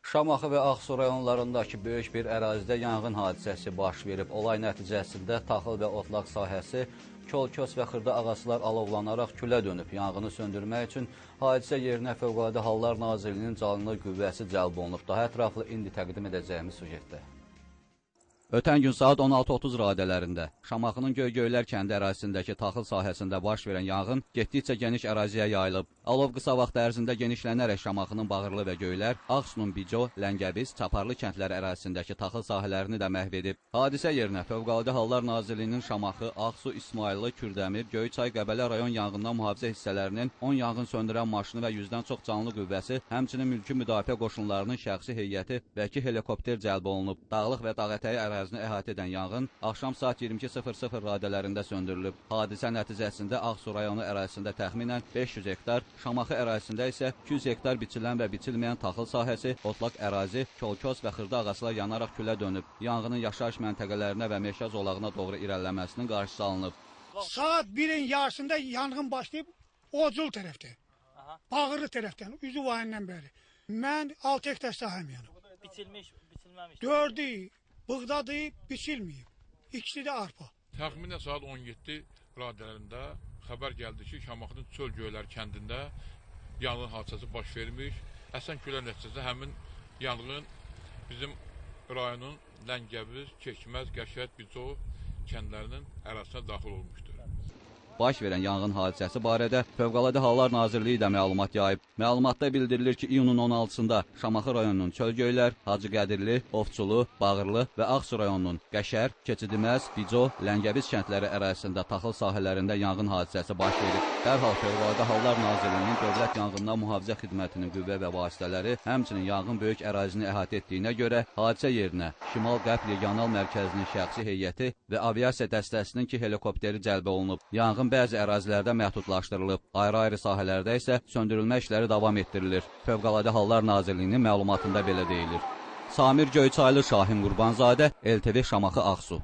Şamaxı və Ağsu rayonlarındakı böyük bir ərazidə yanğın hadisəsi baş verib. Olay nəticəsində taxıl və otlaq sahəsi, kol-kos və xırda ağaclar alovlanaraq külə dönüb. Yanğını söndürmək üçün hadisə yerinə Fövqəladə Hallar Nazirliyinin canlı qüvvəsi cəlb olunub. Daha ətraflı indi təqdim edəcəyimiz sujetdə. Ötən gün saat 16:30 radələrində Şamaxının Göygöylər kəndi ərazisindəki taxıl sahəsində baş verən yanğın getdikcə geniş əraziyə yayılıb. Alov qısa vaxt ərzində genişlənərək Şamaxının Bağırlı və Göylər, Ağsunun Bico, Ləngəbiz, Çaparlı kəndləri ərazisindəki taxıl sahələrini də məhv edib. Hadisə yerinə Fövqəladə Hallar Nazirliyinin Şamaxı, Ağsu, İsmayıllı, Kürdəmir, Göyçay, Qəbələ rayon yanğından mühafizə hissələrinin 10 yanğın söndürən maşını və 100-dən çox canlı qüvvəsi, həmçinin mülki müdafiə qoşunlarının şəxsi heyəti və 2 helikopter cəlb olunub. Dağlıq və dağətəyi ərazini əhatə edən yanğın axşam saat 22:00 radələrində söndürülüb. Hadisə nəticəsində Ağsu rayonu ərazisində təxminən 500 hektar, Şamaxı ərazisində isə 200 hektar biçilən və biçilməyən taxıl sahəsi, otlaq ərazi, kol-kos və xırda ağaclar yanaraq külə dönüb. Yanğının yaşayış məntəqələrinə və meşə zolağına doğru irəliləməsinin qarşısı alınıb. Saat 1-in yarısında yanğın başlayıb Ocul tərəfdə, Bağırlı tərəfdən, üzü vayından bəri. Mən 6 hektar sahəm yanıb. Biçilmiş, biçilməmiş. 4'ü buğdadır, biçilməyib. İkisi də arpa. Təxminən saat 17 radələrində xəbər gəldi ki, Şamaxının Çöl-Göylər kəndində yanğın hadisəsi baş vermiş. Əsən külə nəticəsində həmin yanğın bizim rayonun Ləngəbiz, Keçməz, Qəşət, Bico kəndlərinin ərazisinə daxil olmuşdur. Baş verən yanğın hadisəsi barədə Fövqəladə Hallar Nazirliyi də məlumat yayıb. Məlumatda bildirilir ki, iyunun 16-sında Şamaxı rayonunun Çöl-Göylər, Hacıqədirli, Ovçulu, Bağırlı və Ağsu rayonunun Qəşər, Keçidiməz, Bico, Ləngəbiz kəndləri ərazisində taxıl sahələrində yanğın hadisəsi baş verib. Dərhal Fövqəladə Hallar Nazirliyinin Dövlət Yanğından Mühafizə Xidmətinin qüvvə və vasitələri, həmçinin yanğın böyük ərazini əhatə etdiyinə görə hadisə yerinə Şimal-Qərb Regional Mərkəzinin şəxsi heyəti və aviasiya dəstəsinin 2 helikopteri cəlb olunub. Yanğın bəzi ərazilərdə məhdudlaşdırılıb, ayrı-ayrı sahələrdə isə söndürülmə işləri davam etdirilir. Fövqəladə Hallar Nazirliyinin məlumatında belə deyilir. Samir Göyçaylı, Şahin Qurbanzadə, LTV Şamaxı, Ağsu.